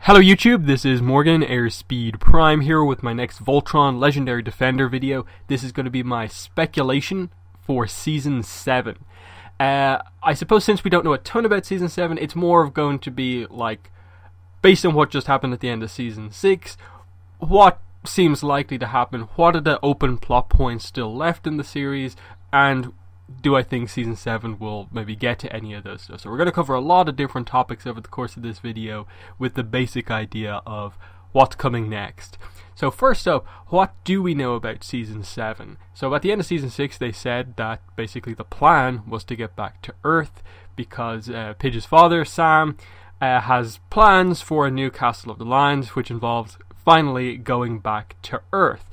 Hello YouTube, this is Morgan, Airspeed Prime here with my next Voltron Legendary Defender video. This is going to be my speculation for Season 7. I suppose since we don't know a ton about Season 7, it's more of going to be like, based on what just happened at the end of Season 6, what seems likely to happen, what are the open plot points still left in the series, and do I think Season 7 will maybe get to any of those stuff. So we're going to cover a lot of different topics over the course of this video with the basic idea of what's coming next. So first up, what do we know about Season 7? So at the end of Season 6 they said that basically the plan was to get back to Earth because Pidge's father, Sam, has plans for a new Castle of the Lions, which involves finally going back to Earth.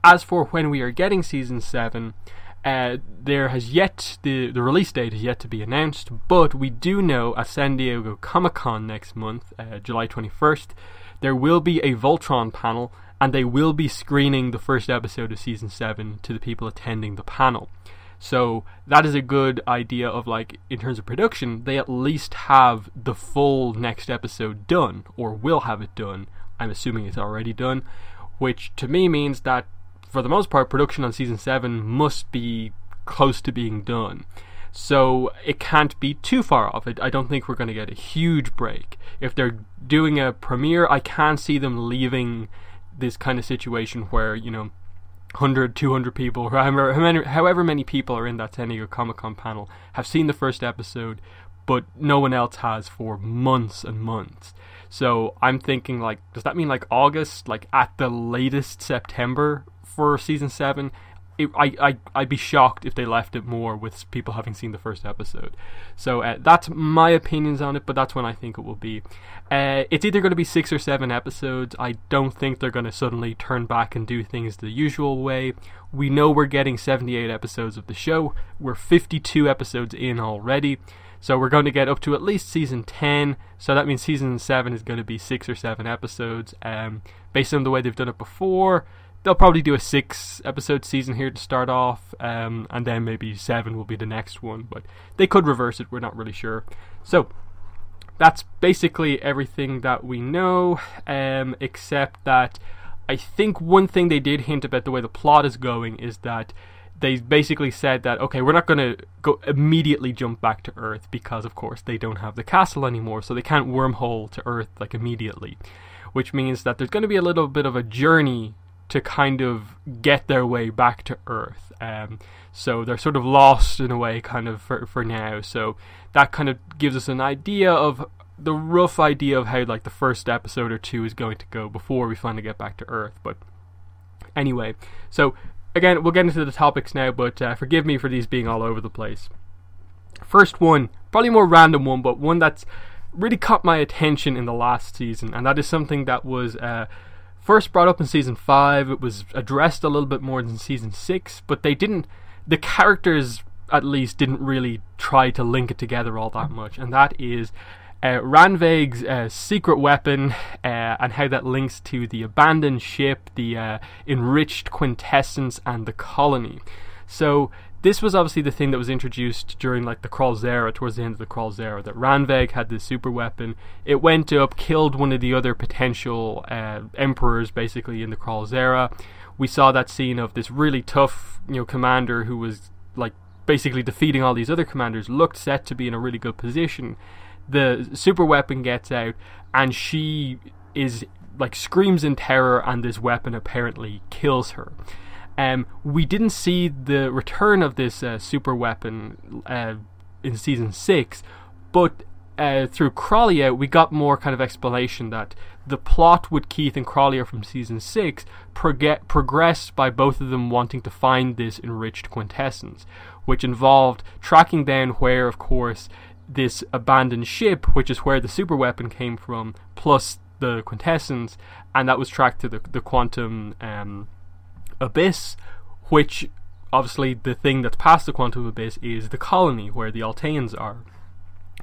As for when we are getting Season 7, there has yet, the release date is yet to be announced, but we do know at San Diego Comic-Con next month, July 21st, there will be a Voltron panel, and they will be screening the first episode of Season 7 to the people attending the panel. So that is a good idea of, like, in terms of production, they at least have the full next episode done, or will have it done. I'm assuming it's already done, which to me means that for the most part, production on Season 7 must be close to being done. So it can't be too far off. I don't think we're going to get a huge break. If they're doing a premiere, I can't see them leaving this kind of situation where, you know, 100, 200 people, however many people are in that San Diego Comic-Con panel, have seen the first episode, but no one else has for months and months. So I'm thinking, like, does that mean like August, like at the latest September for Season 7? I'd be shocked if they left it more with people having seen the first episode. So that's my opinions on it, but that's when I think it will be. It's either going to be 6 or 7 episodes. I don't think they're going to suddenly turn back and do things the usual way. We know we're getting 78 episodes of the show. We're 52 episodes in already. So we're going to get up to at least Season 10, so that means Season 7 is going to be 6 or 7 episodes. Based on the way they've done it before, they'll probably do a 6-episode season here to start off, and then maybe 7 will be the next one, but they could reverse it, we're not really sure. So that's basically everything that we know, except that I think one thing they did hint about the way the plot is going is that they basically said that, okay, we're not going to go immediately jump back to Earth because, of course, they don't have the castle anymore, so they can't wormhole to Earth, like, immediately. Which means that there's going to be a little bit of a journey to kind of get their way back to Earth. So they're sort of lost, in a way, kind of, for now. So that kind of gives us an idea of, the rough idea of how, like, the first episode or 2 is going to go before we finally get back to Earth. But anyway, so again, we'll get into the topics now, but forgive me for these being all over the place. First one, probably a more random one, but one that's really caught my attention in the last season, and that is something that was first brought up in Season 5. It was addressed a little bit more than Season 6, but the characters at least didn't really try to link it together all that much, and that is Ranveig's secret weapon, and how that links to the abandoned ship, the enriched quintessence, and the colony. So this was obviously the thing that was introduced during, like, the Krall's era, towards the end of the Krall's era, that Ranveig had this super weapon. It went up, killed one of the other potential emperors, basically, in the Krall's era. We saw that scene of this really tough, you know, commander who was, like, basically defeating all these other commanders, looked set to be in a really good position. The super weapon gets out, and she is, like, screams in terror, and this weapon apparently kills her. We didn't see the return of this super weapon in Season 6, but through Krallia we got more kind of explanation that the plot with Keith and Krallia from Season 6 progressed by both of them wanting to find this enriched quintessence, which involved tracking down where, of course, this abandoned ship, which is where the super weapon came from, plus the quintessence, and that was tracked to the quantum abyss, which obviously the thing that's past the quantum abyss is the colony where the Alteans are.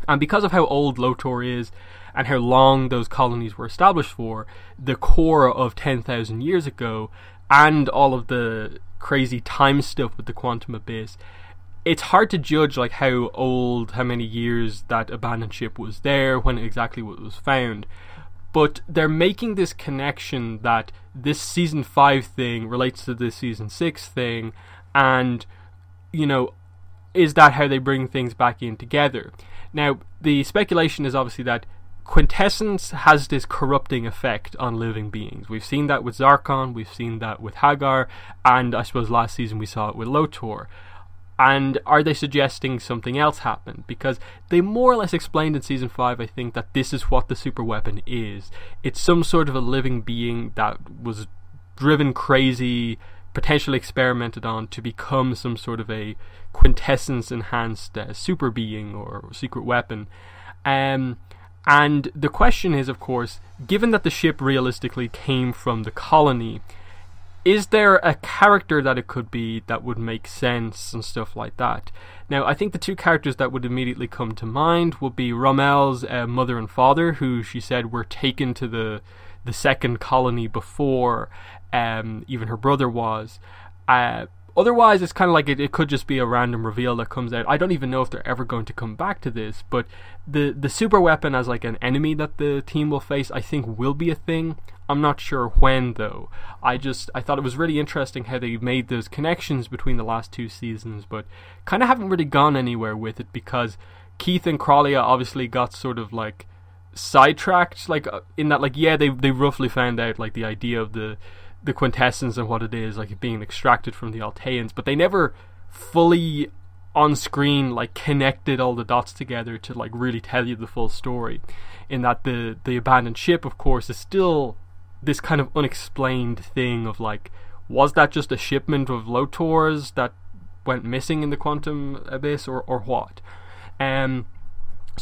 And because of how old Lotor is and how long those colonies were established for, the core of 10,000 years ago, and all of the crazy time stuff with the quantum abyss, it's hard to judge, like, how old, how many years that abandoned ship was there, when exactly it was found. but they're making this connection that this season 5 thing relates to this season 6 thing, and, you know, is that how they bring things back in together? Now, the speculation is obviously that quintessence has this corrupting effect on living beings. We've seen that with Zarkon, we've seen that with Hagar, and I suppose last season we saw it with Lotor. And are they suggesting something else happened? Because they more or less explained in season 5, I think, that this is what the super weapon is. It's some sort of a living being that was driven crazy, potentially experimented on to become some sort of a quintessence enhanced super being or secret weapon. And the question is, of course, given that the ship realistically came from the colony, is there a character that it could be that would make sense and stuff like that? Now, I think the two characters that would immediately come to mind would be Romel's mother and father, who she said were taken to the second colony before even her brother was. Otherwise, it's kind of like it could just be a random reveal that comes out. I don't even know if they're ever going to come back to this, but the super weapon as like an enemy that the team will face, I think will be a thing. I'm not sure when, though. I thought it was really interesting how they made those connections between the last 2 seasons, but kind of haven't really gone anywhere with it, because Keith and Crawlia obviously got sort of like sidetracked, like in that, like, yeah, they roughly found out like the idea of the quintessence and what it is, like it being extracted from the Alteans, but they never fully on screen like connected all the dots together to like really tell you the full story. In that the abandoned ship, of course, is still this kind of unexplained thing of like, was that just a shipment of Lotors that went missing in the quantum abyss, or what? So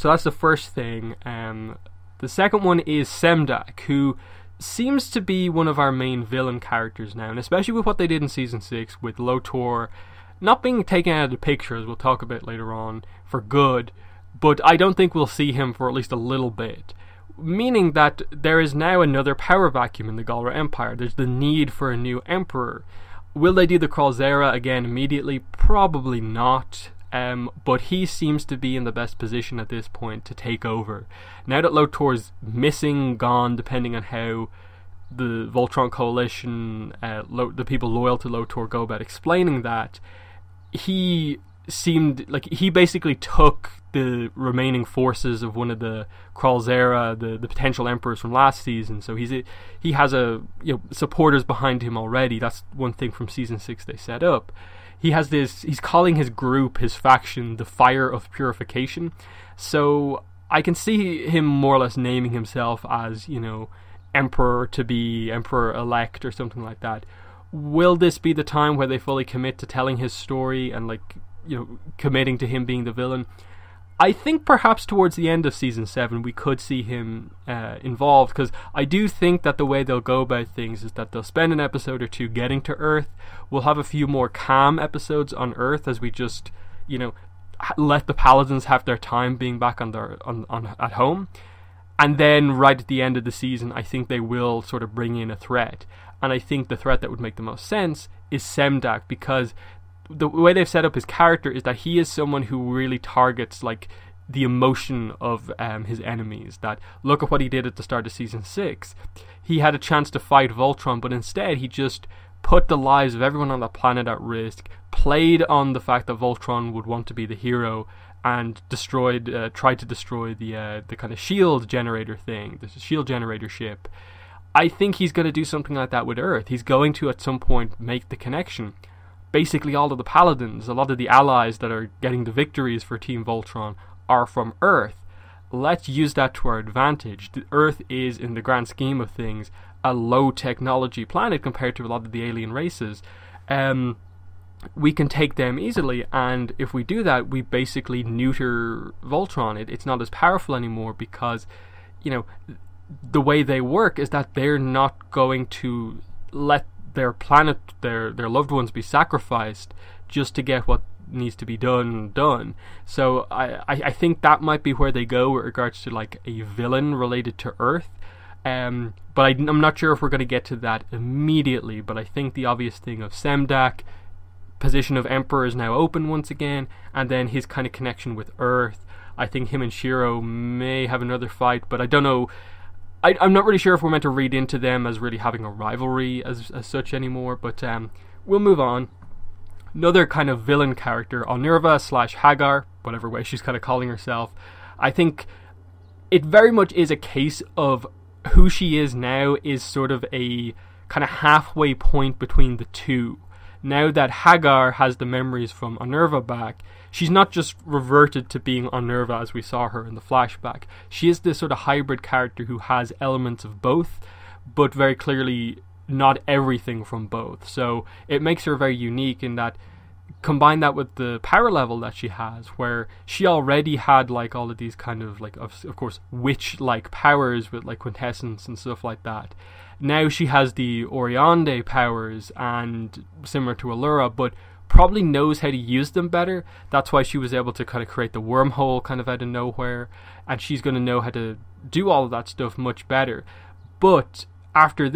that's the first thing. The second one is Semdak, who seems to be one of our main villain characters now, and especially with what they did in season 6 with Lotor not being taken out of the picture, as we'll talk about later on, for good, but I don't think we'll see him for at least a little bit. Meaning that there is now another power vacuum in the Galra Empire. There's the need for a new emperor. Will they do the Kralzera again immediately? Probably not. But he seems to be in the best position at this point to take over. Now that Lotor's missing, gone, depending on how the Voltron Coalition, the people loyal to Lotor, go about explaining that, he seemed like he basically took the remaining forces of one of the Kralzera, the potential emperors from last season. So he has supporters behind him already. That's one thing from season 6 they set up. He has this, he's calling his group, his faction, the Fire of Purification. So I can see him more or less naming himself as, Emperor to be, Emperor-elect or something like that. Will this be the time where they fully commit to telling his story and, committing to him being the villain? I think perhaps towards the end of season 7 we could see him involved, because I do think that the way they'll go about things is that they'll spend an episode or 2 getting to Earth. We'll have a few more calm episodes on Earth as we just, let the Paladins have their time being back at home. And then right at the end of the season, I think they will sort of bring in a threat. And I think the threat that would make the most sense is Semdak, because the way they've set up his character is that he is someone who really targets the emotion of his enemies. That, look at what he did at the start of season 6. He had a chance to fight Voltron, but instead he just put the lives of everyone on the planet at risk, played on the fact that Voltron would want to be the hero, and tried to destroy the kind of shield generator thing, the shield generator ship. I think he's going to do something like that with Earth. He's going to at some point make the connection. Basically all of the Paladins, a lot of the allies that are getting the victories for Team Voltron are from Earth. Let's use that to our advantage. The Earth is, in the grand scheme of things, a low technology planet compared to a lot of the alien races. We can take them easily, and if we do that, we basically neuter Voltron. It's not as powerful anymore, because, the way they work is that they're not going to let their planet, their loved ones, be sacrificed just to get what needs to be done. So I think that might be where they go with regards to a villain related to Earth. But I'm not sure if we're going to get to that immediately. But I think the obvious thing of Semdak, position of Emperor, is now open once again, and then his kind of connection with Earth. I think him and Shiro may have another fight, but I don't know. I'm not really sure if we're meant to read into them as really having a rivalry as such anymore, but we'll move on. Another kind of villain character, Onurva / Hagar, whatever way she's kind of calling herself. I think it very much is a case of who she is now is sort of a kind of halfway point between the two. Now that Hagar has the memories from Onurva back, she's not just reverted to being Onurva as we saw her in the flashback. She is this sort of hybrid character who has elements of both, but very clearly not everything from both. So it makes her very unique in that, combine that with the power level that she has, where she already had like all of these kind of like of course witch-like powers with like quintessence and stuff like that. Now she has the Oriande powers, and similar to Allura, but probably knows how to use them better. That's why she was able to kind of create the wormhole kind of out of nowhere, and she's going to know how to do all of that stuff much better. But after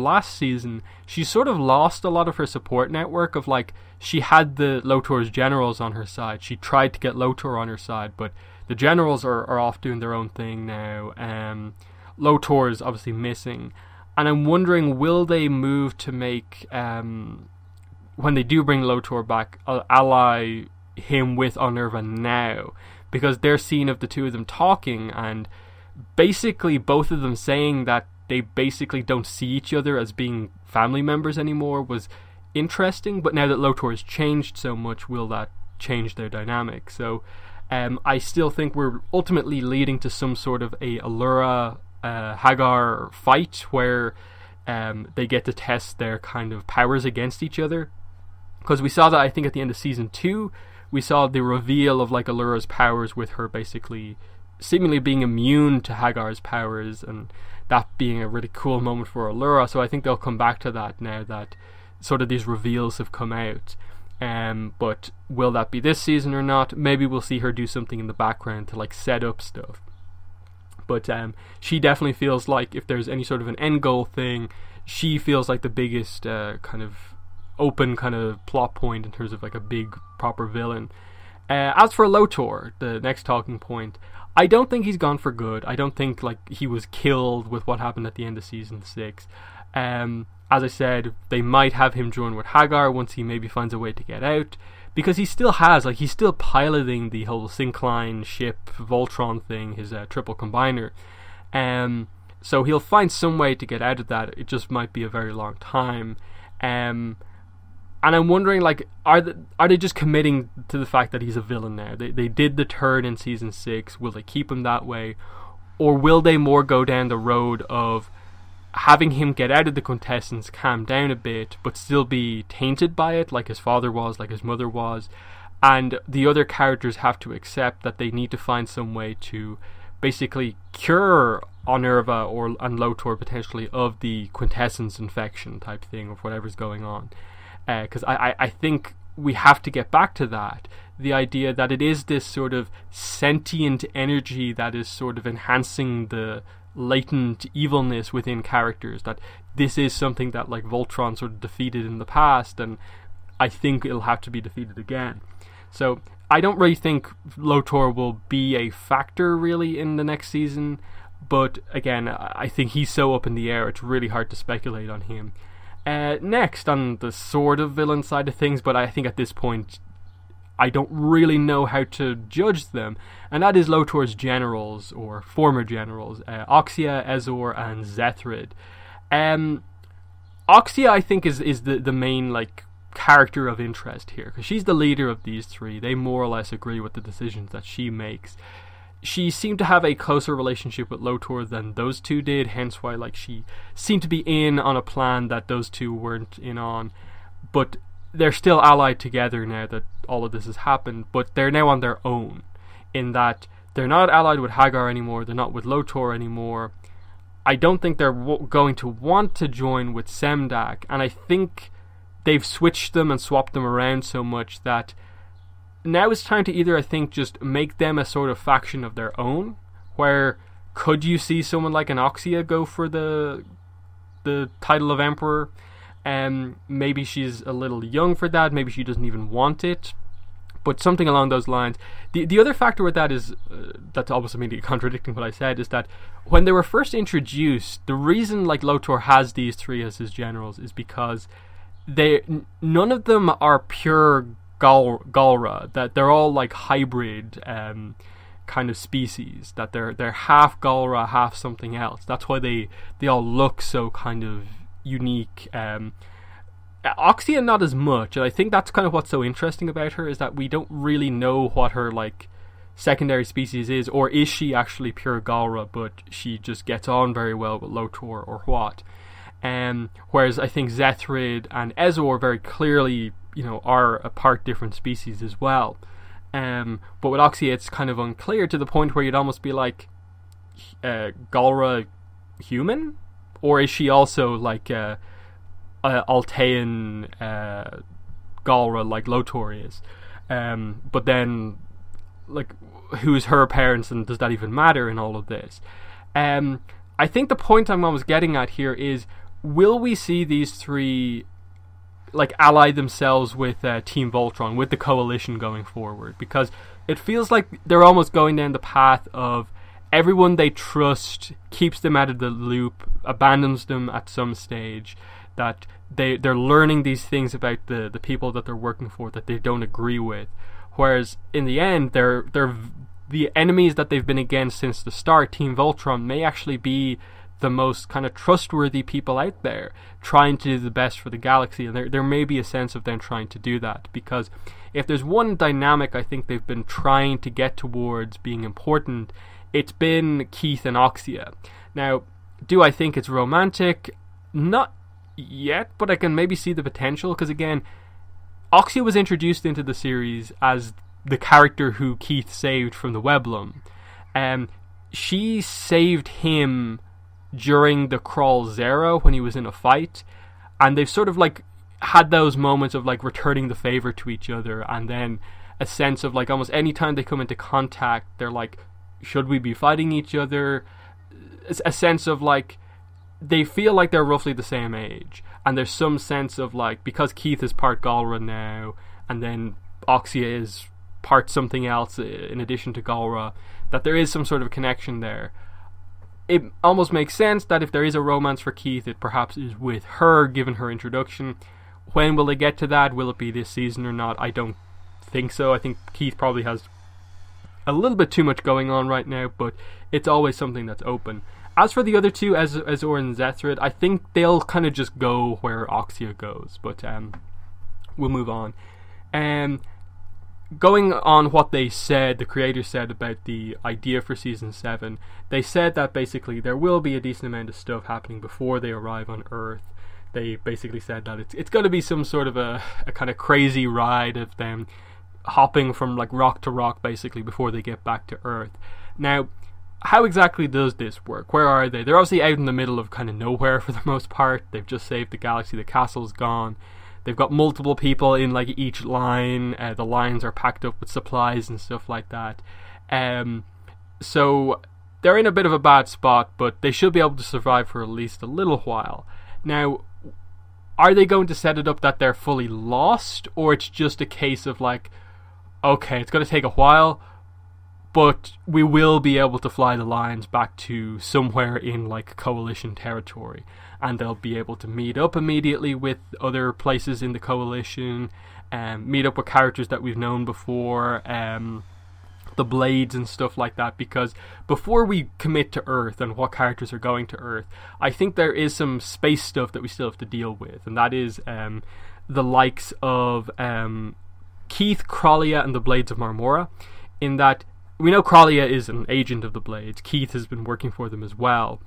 last season, she sort of lost a lot of her support network of like, she had the Lotor's generals on her side. She tried to get Lotor on her side, but the generals are off doing their own thing now. Lotor is obviously missing. And I'm wondering, will they move to make, when they do bring Lotor back, ally him with Onurva now? Because their scene of the two of them talking, and basically both of them saying that they basically don't see each other as being family members anymore, was interesting. But now that Lotor has changed so much, will that change their dynamic? So I still think we're ultimately leading to some sort of a Allura Hagar fight where they get to test their kind of powers against each other. Because we saw that, I think, at the end of season 2, we saw the reveal of like Allura's powers, with her basically seemingly being immune to Hagar's powers, and that being a really cool moment for Allura. So I think they'll come back to that now that sort of these reveals have come out. But will that be this season or not? Maybe we'll see her do something in the background to like set up stuff. But she definitely feels like, if there's any sort of an end goal thing, she feels like the biggest kind of open kind of plot point in terms of like a big proper villain. As for Lotor, the next talking point, I don't think he's gone for good. I don't think like he was killed with what happened at the end of season 6. As I said, they might have him join with Hagar once he maybe finds a way to get out, because he still has, like, he's still piloting the whole syncline ship Voltron thing, his triple combiner. So he'll find some way to get out of that. It just might be a very long time. And I'm wondering, like, are they just committing to the fact that he's a villain now? They did the turn in season 6. Will they keep him that way? Or will they more go down the road of having him get out of the quintessence, calm down a bit, but still be tainted by it, like his father was, like his mother was, and the other characters have to accept that they need to find some way to basically cure Onurva and Lotor potentially of the quintessence infection type thing, of whatever's going on. Because I think we have to get back to that. The idea that it is this sort of sentient energy that is sort of enhancing the latent evilness within characters, that this is something that like Voltron sort of defeated in the past, and I think it'll have to be defeated again. So I don't really think Lotor will be a factor really in the next season, but again, I think he's so up in the air, it's really hard to speculate on him. Next, on the sort of villain side of things, but I think at this point I don't really know how to judge them, and that is Lotor's generals, or former generals, Axia, Ezor, and Zethrid. Axia, I think, is the main like character of interest here, because she's the leader of these three. They more or less agree with the decisions that she makes. She seemed to have a closer relationship with Lotor than those two did, hence why like she seemed to be in on a plan that those two weren't in on. But they're still allied together now that all of this has happened, but they're now on their own, in that they're not allied with Hagar anymore, they're not with Lotor anymore. I don't think they're going to want to join with Semdak, and I think they've switched them and swapped them around so much that now it's time to either, I think, just make them a sort of faction of their own, where could you see someone like an Axia go for the title of Emperor? Maybe she's a little young for that, maybe she doesn't even want it, but something along those lines. The other factor with that is, that's almost immediately contradicting what I said, is that when they were first introduced, the reason like Lotor has these three as his generals is because none of them are pure Galra, that they're all like hybrid kind of species, that they're half Galra, half something else. That's why they all look so kind of unique. Axia not as much, and I think that's kind of what's so interesting about her, is that we don't really know what her like secondary species is, or is she actually pure Galra, but she just gets on very well with Lotor, or what. Whereas I think Zethrid and Ezor very clearly, are a part different species as well. But with Axia it's kind of unclear, to the point where you'd almost be like, Galra human? Or is she also like Altean Galra like Lotor is? But then, like, who's her parents, and does that even matter in all of this? I think the point I'm almost getting at here is, will we see these three like ally themselves with Team Voltron, with the coalition going forward? Because it feels like they're almost going down the path of everyone they trust keeps them out of the loop, abandons them at some stage, that they're learning these things about the people that they're working for that they don't agree with. Whereas in the end, they're the enemies that they've been against since the start. Team Voltron may actually be the most kind of trustworthy people out there, trying to do the best for the galaxy, and there may be a sense of them trying to do that, because if there's one dynamic I think they've been trying to get towards being important, it's been Keith and Axia. Now, do I think it's romantic? Not yet, but I can maybe see the potential, because again, Axia was introduced into the series as the character who Keith saved from the Weblum. She saved him during the Crawl Zero when he was in a fight, and they've sort of like had those moments of like returning the favor to each other, and then a sense of like almost any time they come into contact, they're like, should we be fighting each other? A sense of like, they feel like they're roughly the same age, and there's some sense of like, because Keith is part Galra now, and then Axia is part something else in addition to Galra, that there is some sort of connection there. It almost makes sense that if there is a romance for Keith, it perhaps is with her, given her introduction. When will they get to that? Will it be this season or not? I don't think so. I think Keith probably has a little bit too much going on right now, but it's always something that's open. As for the other two, Ezor and Zethrid, I think they'll kind of just go where Axia goes, but we'll move on. Going on what they said, the creators said about the idea for Season 7, they said that basically there will be a decent amount of stuff happening before they arrive on Earth. They basically said that it's going to be some sort of a kind of crazy ride of them hopping from like rock to rock basically before they get back to Earth. Now, how exactly does this work? Where are they? They're obviously out in the middle of kind of nowhere for the most part. They've just saved the galaxy, the castle's gone. They've got multiple people in like each line. The lines are packed up with supplies and stuff like that. So they're in a bit of a bad spot, but they should be able to survive for at least a little while. Now, are they going to set it up that they're fully lost, or it's just a case of like, okay, it's going to take a while, but we will be able to fly the lines back to somewhere in like coalition territory, and they'll be able to meet up immediately with other places in the coalition, meet up with characters that we've known before, the Blades and stuff like that, because before we commit to Earth and what characters are going to Earth, I think there is some space stuff that we still have to deal with, and that is the likes of Keith, Crollia, and the Blades of Marmora, in that we know Crollia is an agent of the Blades. Keith has been working for them as well.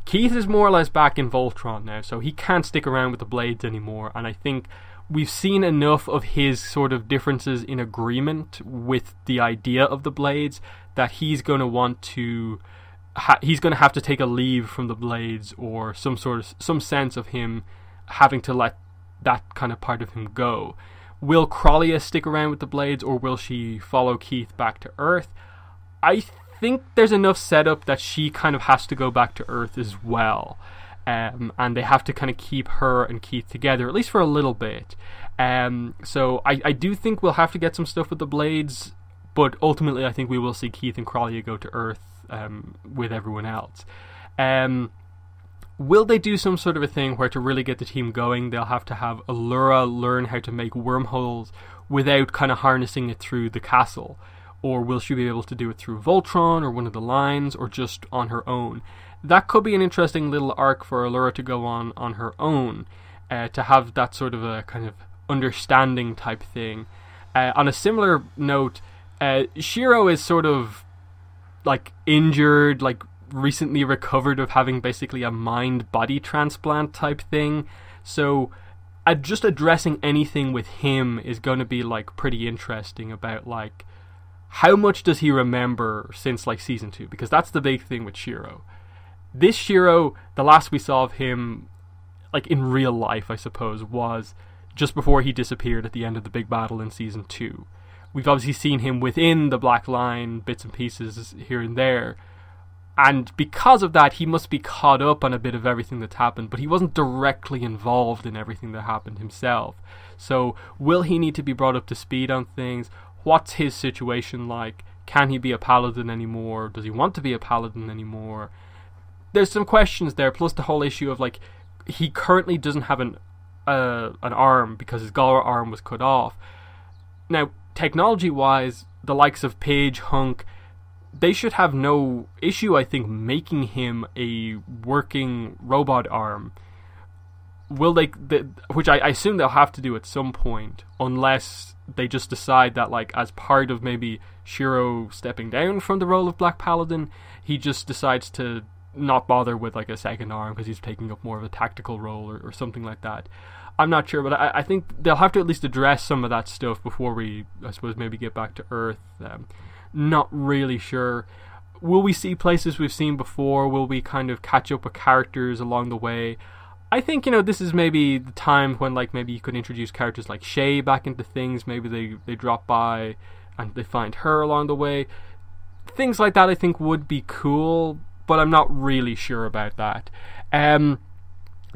Keith is more or less back in Voltron now, so he can't stick around with the Blades anymore, and I think we've seen enough of his sort of differences in agreement with the idea of the Blades that he's going to want to he's going to have to take a leave from the Blades, or some sense of him having to let that kind of part of him go. Will Crollia stick around with the Blades, or will she follow Keith back to Earth? I think there's enough setup that she kind of has to go back to Earth as well. and they have to kind of keep her and Keith together, at least for a little bit. So I do think we'll have to get some stuff with the Blades, but ultimately I think we will see Keith and Crawlia go to Earth with everyone else. Will they do some sort of a thing where to really get the team going, they'll have to have Allura learn how to make wormholes without kind of harnessing it through the castle? Or will she be able to do it through Voltron or one of the lines, or just on her own? That could be an interesting little arc for Allura to go on her own, to have that sort of a kind of understanding type thing. On a similar note, Shiro is sort of like injured, like recently recovered of having basically a mind-body transplant type thing. So just addressing anything with him is going to be like pretty interesting about like how much does he remember since like season 2, because that's the big thing with Shiro. This Shiro, the last we saw of him like in real life, I suppose, was just before he disappeared at the end of the big battle in season 2. We've obviously seen him within the Black Line, bits and pieces here and there, and because of that he must be caught up on a bit of everything that's happened, but he wasn't directly involved in everything that happened himself. So will he need to be brought up to speed on things? What's his situation like? Can he be a paladin anymore? Does he want to be a paladin anymore? There's some questions there, plus the whole issue of like he currently doesn't have an arm because his Galra arm was cut off. Now, technology wise, the likes of Paige, Hunk, they should have no issue, I think, making him a working robot arm. Will they, which I assume they'll have to do at some point, unless they just decide that, like, as part of maybe Shiro stepping down from the role of Black Paladin, he just decides to not bother with like a second arm because he's taking up more of a tactical role or something like that. I'm not sure, but I think they'll have to at least address some of that stuff before we, I suppose, maybe get back to Earth. Not really sure. Will we see places we've seen before? Will we kind of catch up with characters along the way? I think, this is maybe the time when like maybe you could introduce characters like Shay back into things. Maybe they drop by and they find her along the way. Things like that I think would be cool, but I'm not really sure about that.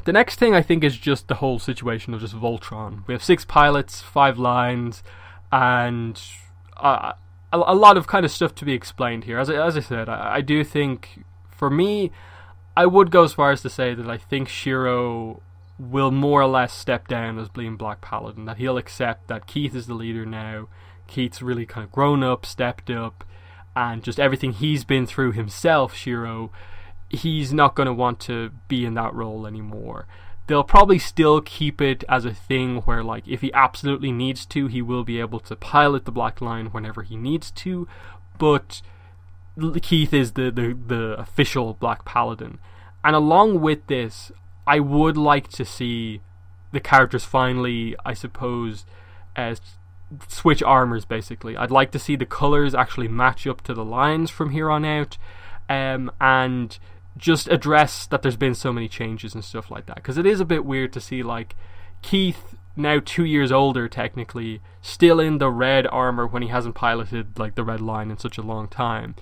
The next thing I think is just the whole situation of just Voltron. We have 6 pilots, 5 lines, and a lot of kind of stuff to be explained here. As I said, I do think, for me, I would go as far as to say that I think Shiro will more or less step down as being Black Paladin, that he'll accept that Keith is the leader now. Keith's really kind of grown up, stepped up, and just everything he's been through himself, Shiro, he's not going to want to be in that role anymore. They'll probably still keep it as a thing where, like, if he absolutely needs to, he will be able to pilot the Black Line whenever he needs to, but Keith is the official Black Paladin. And along with this, I would like to see the characters finally, I suppose, switch armors, basically. I'd like to see the colors actually match up to the lines from here on out, and just address that there's been so many changes and stuff like that, because it is a bit weird to see like Keith, now 2 years older technically, still in the red armor when he hasn't piloted like the Red Line in such a long time,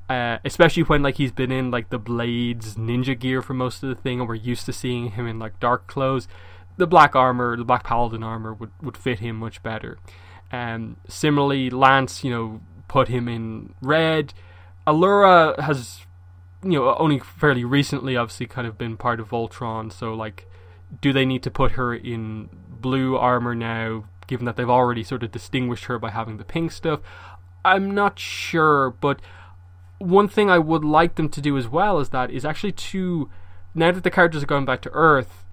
especially when like he's been in like the Blades ninja gear for most of the thing, and we're used to seeing him in like dark clothes. The black armor, the Black Paladin armor would fit him much better. Similarly, Lance, put him in red. Allura has, only fairly recently obviously kind of been part of Voltron, so like, do they need to put her in blue armor now, given that they've already sort of distinguished her by having the pink stuff? I'm not sure, but one thing I would like them to do as well is actually to, now that the characters are going back to Earth,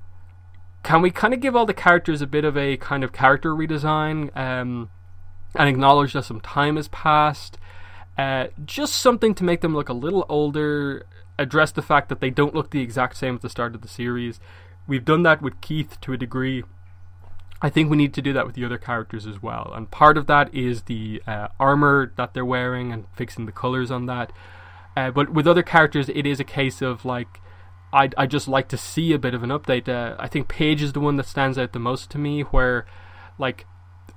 can we kind of give all the characters a bit of a kind of character redesign, and acknowledge that some time has passed? Just something to make them look a little older, address the fact that they don't look the exact same at the start of the series. We've done that with Keith to a degree. I think we need to do that with the other characters as well, and part of that is the armor that they're wearing and fixing the colors on that. But with other characters, it is a case of like, I'd just like to see a bit of an update. I think Paige is the one that stands out the most to me, where like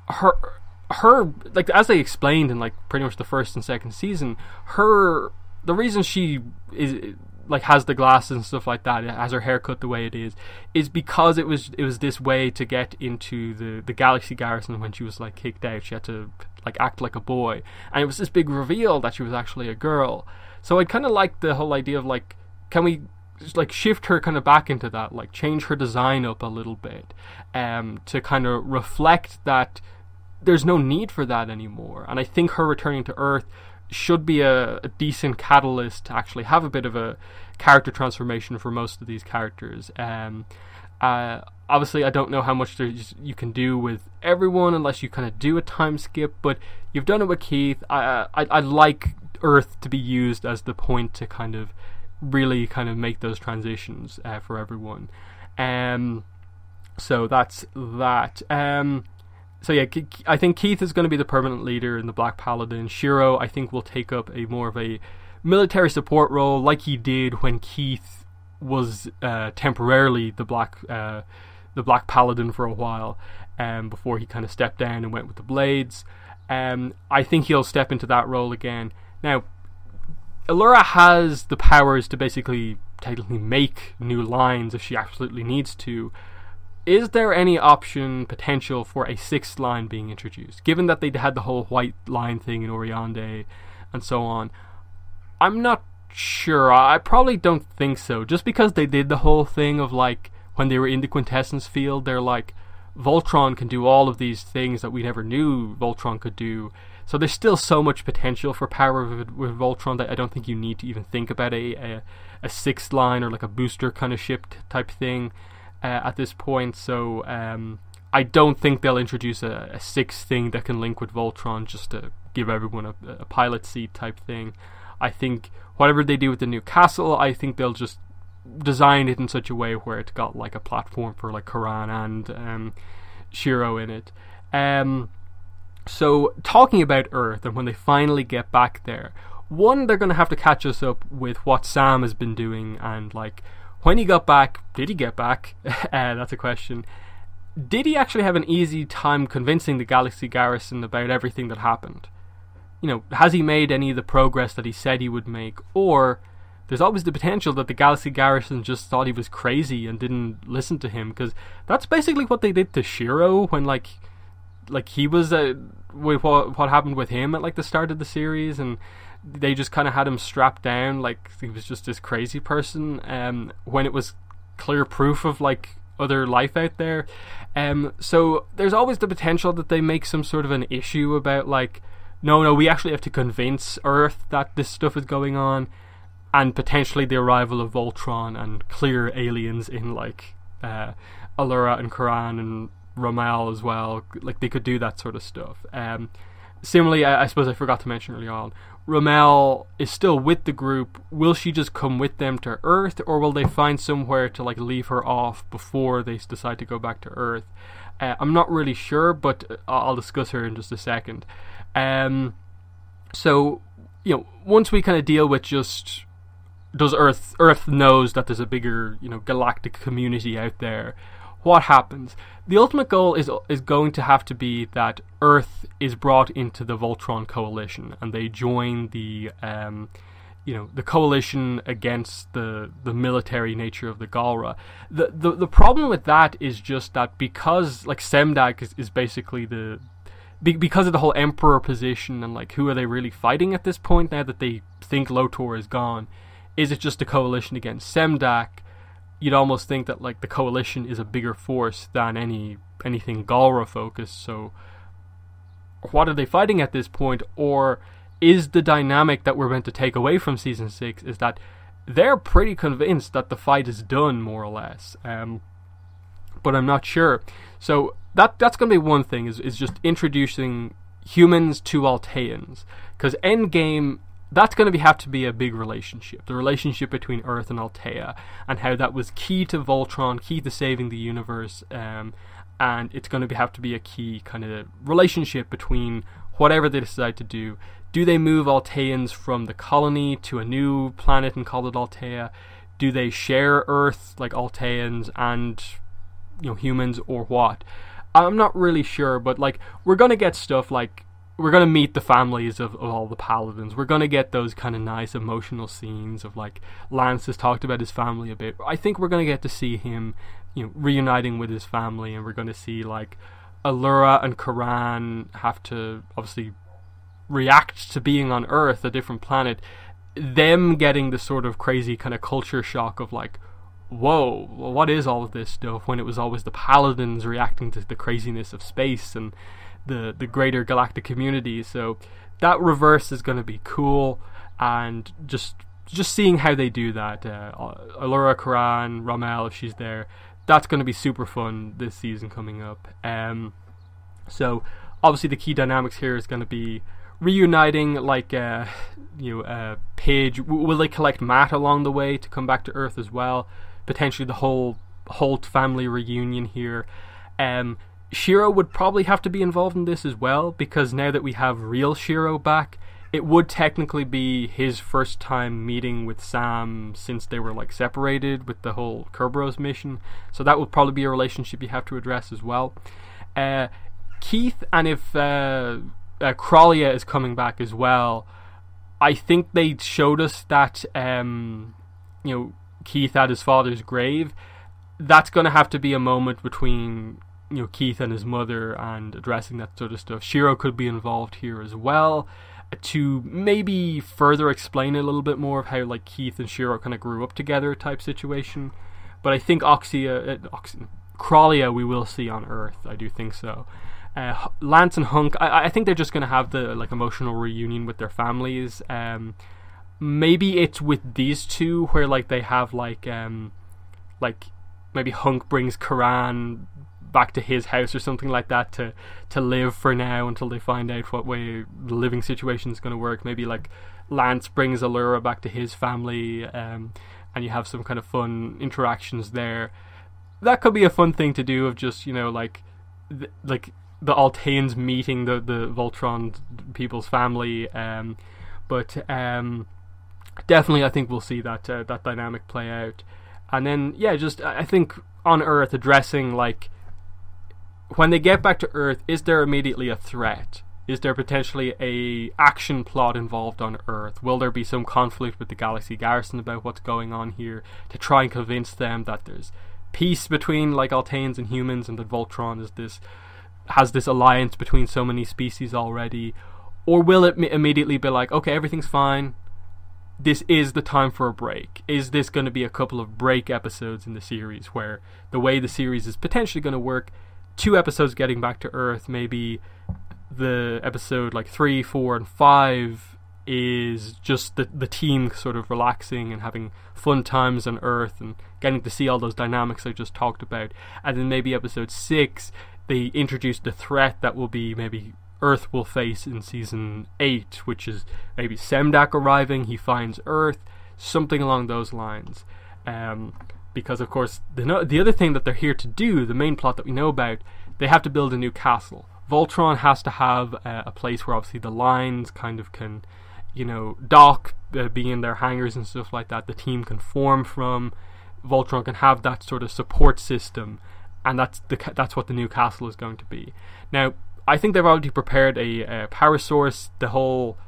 her like, as they explained in like pretty much the first and second season, the reason she like has the glasses and stuff like that, has her hair cut the way it is because it was this way to get into the Galaxy Garrison. When she was like kicked out, she had to like act like a boy, and it was this big reveal that she was actually a girl. So I kind of like the whole idea of like, can we just like shift her kind of back into that, like change her design up a little bit, to kind of reflect that there's no need for that anymore. And I think her returning to Earth should be a decent catalyst to actually have a bit of a character transformation for most of these characters. Obviously, I don't know how much you can do with everyone unless you kind of do a time skip, but you've done it with Keith. I like Earth to be used as the point to kind of really kind of make those transitions for everyone. So that's that. So yeah, I think Keith is going to be the permanent leader in the Black Paladin. Shiro, I think, will take up a more of a military support role, like he did when Keith was temporarily the Black Paladin for a while, before he kind of stepped down and went with the Blades. I think he'll step into that role again. Now, Allura has the powers to basically technically make new lines if she absolutely needs to. Is there any potential for a sixth line being introduced? Given that they had the whole white line thing in Oriande and so on, I'm not sure. I probably don't think so. Just because they did the whole thing of like, when they were in the Quintessence field, they're like, Voltron can do all of these things that we never knew Voltron could do. So there's still so much potential for power with Voltron that I don't think you need to even think about a sixth line or like a booster kind of ship type thing at this point. So I don't think they'll introduce a sixth thing that can link with Voltron just to give everyone a pilot seat type thing. I think whatever they do with the new castle, I think they'll just design it in such a way where it's got like a platform for like Karan and Shiro in it. So talking about Earth and when they finally get back there, one, they're going to have to catch us up with what Sam has been doing, and like, when he got back, did he get back? That's a question. Did he actually have an easy time convincing the Galaxy Garrison about everything that happened? You know, has he made any of the progress that he said he would make? Or there's always the potential that the Galaxy Garrison just thought he was crazy and didn't listen to him, because that's basically what they did to Shiro when like he was with what happened with him at like the start of the series, and they just kind of had him strapped down like he was just this crazy person, when it was clear proof of like other life out there. So there's always the potential that they make some sort of an issue about like, no, we actually have to convince Earth that this stuff is going on, and potentially the arrival of Voltron and clear aliens in like Allura and Karan and Rommel as well. Like, they could do that sort of stuff. Similarly, I suppose I forgot to mention earlier on, Rommel is still with the group. Will she just come with them to Earth, or will they find somewhere to like leave her off before they decide to go back to Earth? I'm not really sure, but I'll discuss her in just a second. So, you know, once we kind of deal with just, does Earth knows that there's a bigger, you know, galactic community out there, what happens? The ultimate goal is going to have to be that Earth is brought into the Voltron coalition, and they join the the coalition against the military nature of the Galra. The problem with that is just that because like Semdak is basically because of the whole Emperor position, and like, who are they really fighting at this point now that they think Lotor is gone? Is it just a coalition against Semdak? You'd almost think that like the coalition is a bigger force than anything Galra focused. So what are they fighting at this point? Or is the dynamic that we're meant to take away from season 6 is that they're pretty convinced that the fight is done, more or less, but I'm not sure. So that's going to be one thing, is just introducing humans to Alteans, because Endgame, that's going to have to be a big relationship. The relationship between Earth and Altea, and how that was key to Voltron, key to saving the universe, and it's going to have to be a key kind of relationship between whatever they decide to do. Do they move Alteans from the colony to a new planet and call it Altea? Do they share Earth, like Alteans and, you know, humans, or what? I'm not really sure, but like, we're going to get stuff like we're gonna meet the families of all the paladins. We're gonna get those kind of nice emotional scenes of like Lance has talked about his family a bit. I think we're gonna get to see him, reuniting with his family, and we're gonna see like Allura and Karan have to obviously react to being on Earth, a different planet. Them getting the sort of crazy kind of culture shock of like, whoa, what is all of this stuff, when it was always the paladins reacting to the craziness of space and the greater galactic community. So that reverse is going to be cool, and just seeing how they do that. Allura, Karan, Rommel, if she's there, that's going to be super fun this season coming up. So obviously the key dynamics here is going to be reuniting, like Paige. Will they collect Matt along the way to come back to Earth as well? Potentially the whole Holt family reunion here. Shiro would probably have to be involved in this as well, because now that we have real Shiro back, it would technically be his first time meeting with Sam since they were like separated with the whole Kerberos mission. So that would probably be a relationship you have to address as well. Keith, and if Kralia is coming back as well, I think they showed us that Keith at his father's grave. That's going to have to be a moment between Keith and his mother, and addressing that sort of stuff. Shiro could be involved here as well, to maybe further explain a little bit more of how like Keith and Shiro kind of grew up together type situation. But I think Kralia we will see on Earth. I do think so. Lance and Hunk, I think they're just going to have the like emotional reunion with their families. Maybe it's with these two where like they have like maybe Hunk brings Karan back to his house or something like that to live for now until they find out what way the living situation is going to work. Maybe like Lance brings Allura back to his family, and you have some kind of fun interactions there. That could be a fun thing to do, of just like the Altaeans meeting the Voltron people's family. But definitely I think we'll see that dynamic play out. And then I think on Earth, addressing like when they get back to Earth, is there immediately a threat? Is there potentially a action plot involved on Earth? Will there be some conflict with the Galaxy Garrison about what's going on here, to try and convince them that there's peace between like Altaeans and humans, and that Voltron has this alliance between so many species already? Or will it immediately be like, okay, everything's fine, this is the time for a break? Is this going to be a couple of break episodes in the series, where the way the series is potentially going to work, 2 episodes getting back to Earth, maybe the episode like 3, 4, and 5 is just the team sort of relaxing and having fun times on Earth and getting to see all those dynamics I just talked about, and then maybe episode 6 they introduce the threat that will be maybe Earth will face in season 8, which is maybe Semdak arriving, he finds Earth, something along those lines. Because of course the other thing that they're here to do, the main plot that we know about, they have to build a new castle. Voltron has to have a place where obviously the lines kind of can dock, be in their hangars and stuff like that. The team can form from. Voltron can have that sort of support system, and that's what the new castle is going to be. Now I think they've already prepared a power source. The whole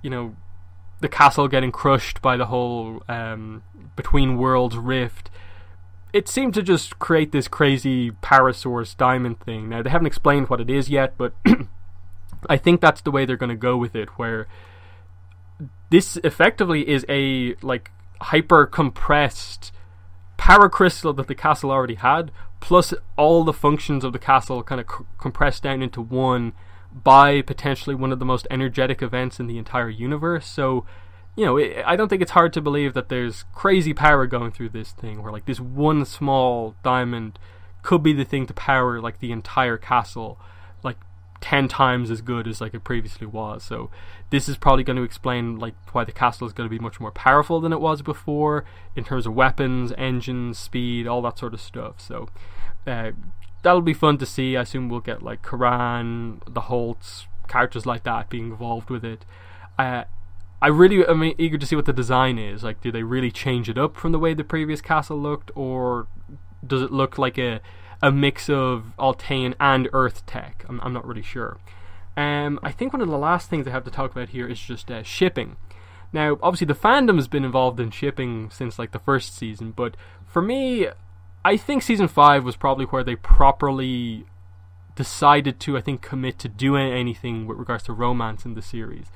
the castle getting crushed by the whole Between Worlds rift, it seemed to just create this crazy power source diamond thing. Now they haven't explained what it is yet, but I think that's the way they're going to go with it, where this effectively is a like hyper compressed power crystal that the castle already had, plus all the functions of the castle kind of compressed down into one by potentially one of the most energetic events in the entire universe. So I don't think it's hard to believe that there's crazy power going through this thing, where like this one small diamond could be the thing to power like the entire castle, like 10 times as good as like it previously was. So this is probably going to explain like why the castle is going to be much more powerful than it was before, in terms of weapons, engines, speed, all that sort of stuff. So that'll be fun to see. I assume we'll get like Karan, the Holtz, characters like that being involved with it. I'm eager to see what the design is. Like, do they really change it up from the way the previous castle looked, or does it look like a mix of Altaean and Earth tech? I'm not really sure. I think one of the last things I have to talk about here is just shipping. Now, obviously the fandom has been involved in shipping since like the first season, but for me, I think season 5 was probably where they properly decided to, I think, commit to doing anything with regards to romance in the series.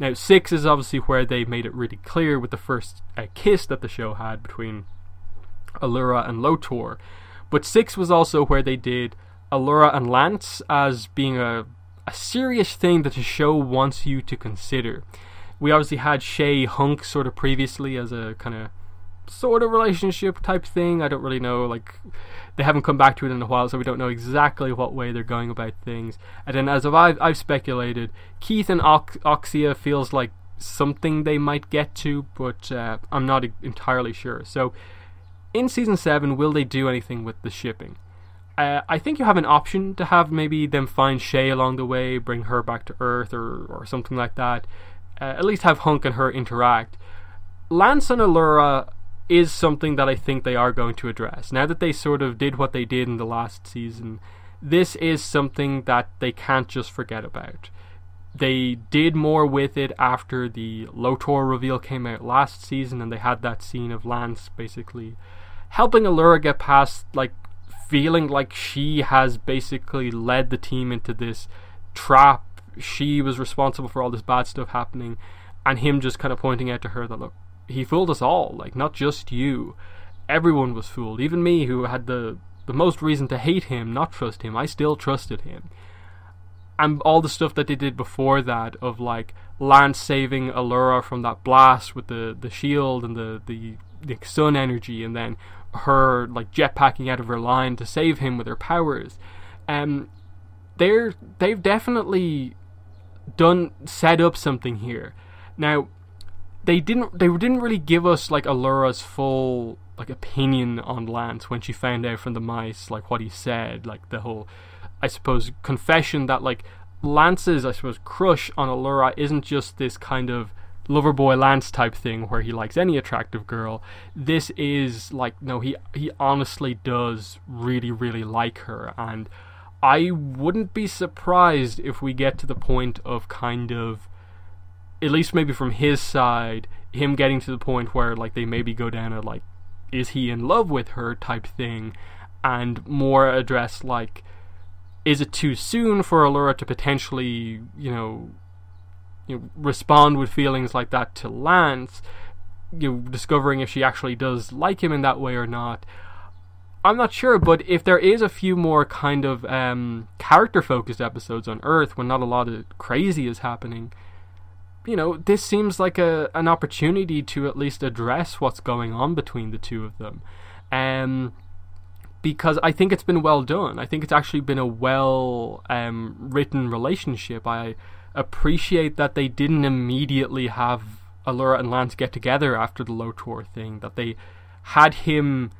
Now, 6 is obviously where they made it really clear with the first kiss that the show had between Allura and Lotor. But 6 was also where they did Allura and Lance as being a serious thing that the show wants you to consider. We obviously had Shay Hunk sort of previously as a kind of sort of relationship type thing. I don't really know, like, they haven't come back to it in a while, so we don't know exactly what way they're going about things. And then, as I've speculated, Keith and Axia feels like something they might get to, but I'm not entirely sure. So in season 7, will they do anything with the shipping? I think you have an option to have maybe them find Shay along the way, bring her back to Earth or something like that. At least have Hunk and her interact. Lance and Allura is something that I think they are going to address. Now that they sort of did what they did in the last season, this is something that they can't just forget about. They did more with it after the Lotor reveal came out last season, and they had that scene of Lance basically helping Allura get past, like, feeling like she has basically led the team into this trap. She was responsible for all this bad stuff happening, and him just kind of pointing out to her that, look, he fooled us all, like, not just you. Everyone was fooled. Even me, who had the most reason to hate him, not trust him, I still trusted him. And all the stuff that they did before that, of like Lance saving Allura from that blast with the shield and the sun energy, and then her like jetpacking out of her line to save him with her powers. They've definitely set up something here. Now, they didn't really give us like Allura's full like opinion on Lance when she found out from the mice like what he said, like the whole, I suppose, confession that like Lance's, I suppose, crush on Allura isn't just this kind of Loverboy Lance type thing where he likes any attractive girl. This is like, no, he honestly does really, really like her, and I wouldn't be surprised if we get to the point of kind of, at least maybe from his side, him getting to the point where like they maybe go down a like, is he in love with her type thing, and more address like, is it too soon for Allura to potentially, respond with feelings like that to Lance, discovering if she actually does like him in that way or not. I'm not sure, but if there is a few more kind of character-focused episodes on Earth when not a lot of crazy is happening, this seems like an opportunity to at least address what's going on between the two of them. Because I think it's been well done. I think it's actually been a well written relationship. I appreciate that they didn't immediately have Allura and Lance get together after the Lotor thing, that they had him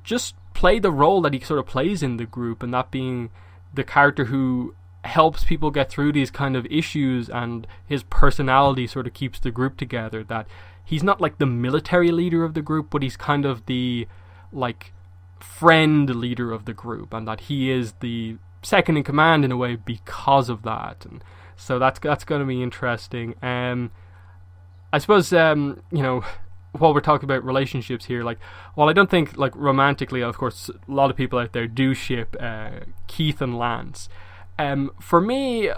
just play the role that he sort of plays in the group, and that being the character who helps people get through these kind of issues, and his personality sort of keeps the group together. That he's not like the military leader of the group, but he's kind of the like friend leader of the group, and that he is the second in command in a way because of that. And so that's going to be interesting. I suppose while we're talking about relationships here, like, while I don't think like romantically, of course a lot of people out there do ship Keith and Lance, for me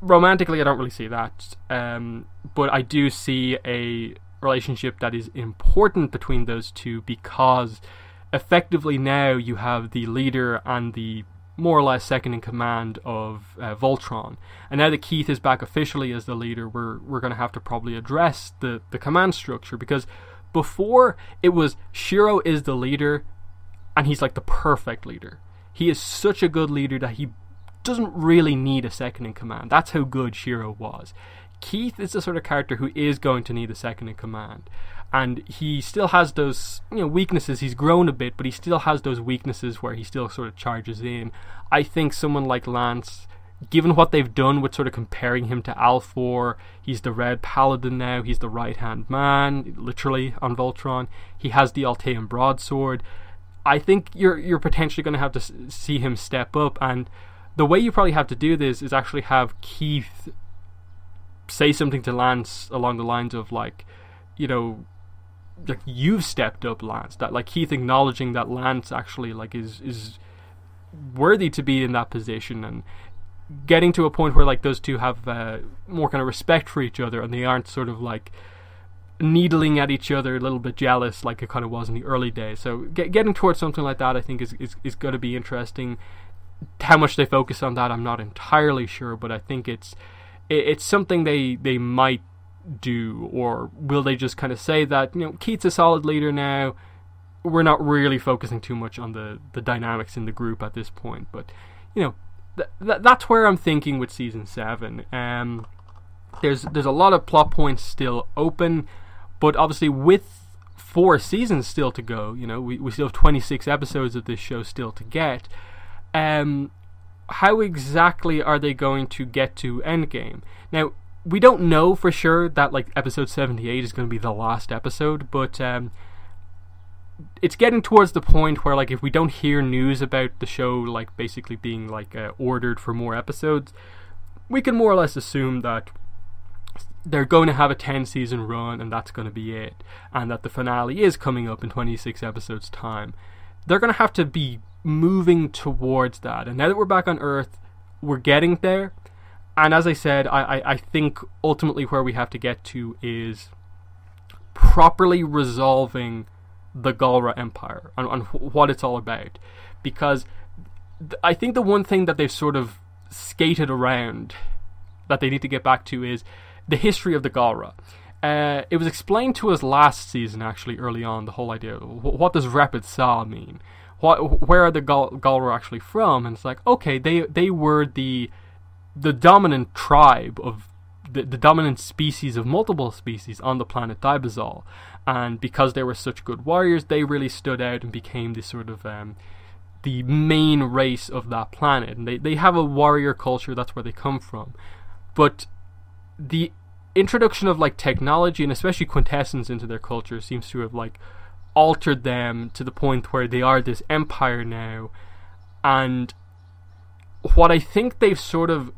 romantically I don't really see that, but I do see a relationship that is important between those two, because effectively now you have the leader and the more or less second in command of Voltron, and now that Keith is back officially as the leader, we're going to have to probably address the command structure, because before it was Shiro is the leader and he's like the perfect leader. He is such a good leader that he doesn't really need a second in command. That's how good Shiro was. Keith is the sort of character who is going to need a second in command, and he still has those weaknesses. He's grown a bit, but he still has those weaknesses where he still sort of charges in. I think someone like Lance, given what they've done with sort of comparing him to Alfor, he's the Red Paladin now, he's the right hand man literally on Voltron, he has the Altean broadsword. I think you're potentially going to have to see him step up, and the way you probably have to do this is actually have Keith say something to Lance along the lines of like, you know, like, you've stepped up, Lance. That like Keith acknowledging that Lance actually like is worthy to be in that position, and getting to a point where like those two have more kind of respect for each other, and they aren't sort of like needling at each other, a little bit jealous like it kind of was in the early days. So getting towards something like that, I think is going to be interesting. How much they focus on that, I'm not entirely sure, but I think it's something they might do. Or will they just kind of say that, you know, Keith's a solid leader now, we're not really focusing too much on the dynamics in the group at this point. But, you know, that's where I'm thinking with season 7. There's a lot of plot points still open, but obviously with 4 seasons still to go, you know, we still have 26 episodes of this show still to get. How exactly are they going to get to Endgame? Now, we don't know for sure that like episode 78 is going to be the last episode, but it's getting towards the point where like if we don't hear news about the show like basically being like ordered for more episodes, we can more or less assume that they're going to have a 10-season run and that's going to be it, and that the finale is coming up in 26 episodes time. They're going to have to be moving towards that, and now that we're back on Earth, we're getting there. And as I said, I think ultimately where we have to get to is properly resolving the Galra Empire on what it's all about. Because I think the one thing that they've sort of skated around that they need to get back to is the history of the Galra. It was explained to us last season, actually, early on, the whole idea. What does Rapid Saw mean? Where are the Galra actually from? And it's like, okay, they were the dominant tribe of the dominant species of multiple species on the planet Dibazol, and because they were such good warriors, they really stood out and became the sort of the main race of that planet. And they have a warrior culture, that's where they come from. But the introduction of like technology and especially quintessence into their culture seems to have like altered them to the point where they are this empire now. And what I think they've sort of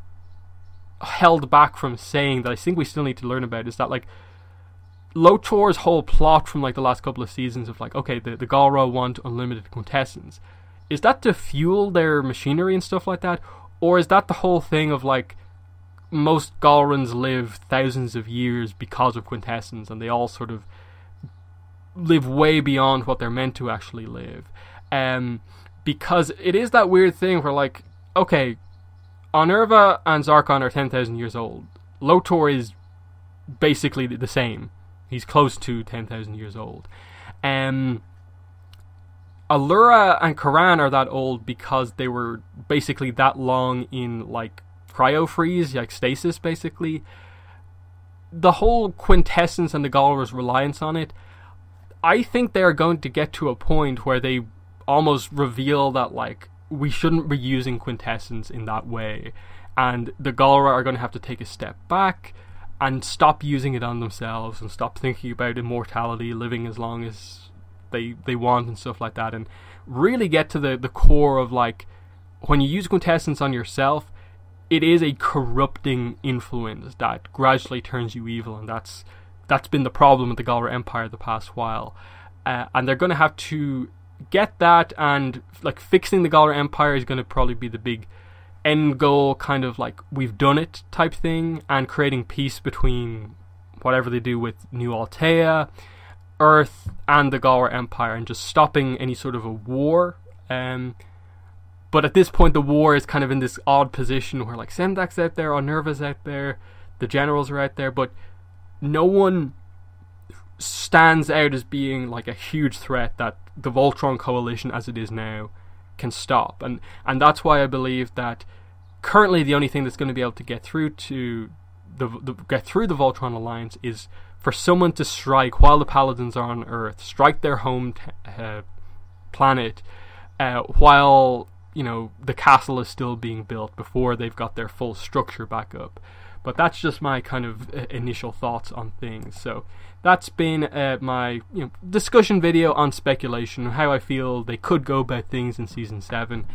held back from saying, that I think we still need to learn about, is that like Lotor's whole plot from like the last couple of seasons of like, okay, the Galra want unlimited quintessence. Is that to fuel their machinery and stuff like that? Or is that the whole thing of like, most Galrans live thousands of years because of quintessence, and they all sort of live way beyond what they're meant to actually live? Because it is that weird thing where like, okay, Onerva and Zarkon are 10,000 years old. Lotor is basically the same. He's close to 10,000 years old. Allura and Karan are that old because they were basically that long in like cryo-freeze, like stasis basically. The whole quintessence and the Galra's reliance on it, I think they're going to get to a point where they almost reveal that like, we shouldn't be using quintessence in that way, and the Galra are going to have to take a step back and stop using it on themselves and stop thinking about immortality, living as long as they want and stuff like that, and really get to the core of like, when you use quintessence on yourself, it is a corrupting influence that gradually turns you evil, and that's been the problem with the Galra Empire the past while, and they're going to have to get that, and like fixing the Galra Empire is going to probably be the big end goal, kind of like we've done it type thing, and creating peace between whatever they do with New Altea, Earth, and the Galra Empire, and just stopping any sort of a war. But at this point the war is kind of in this odd position where like Sendak's out there, Onerva's out there, the generals are out there, but no one stands out as being like a huge threat that the Voltron coalition as it is now can stop, and that's why I believe that currently the only thing that's going to be able to get through to the Voltron alliance is for someone to strike while the Paladins are on Earth, strike their home planet while, you know, the castle is still being built, before they've got their full structure back up. But that's just my kind of initial thoughts on things. So that's been my discussion video on speculation, how I feel they could go about things in Season 7.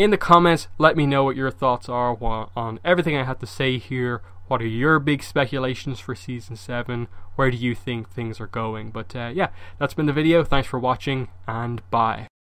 in the comments, let me know what your thoughts are on everything I had to say here. What are your big speculations for Season 7? Where do you think things are going? But yeah, that's been the video. Thanks for watching, and bye.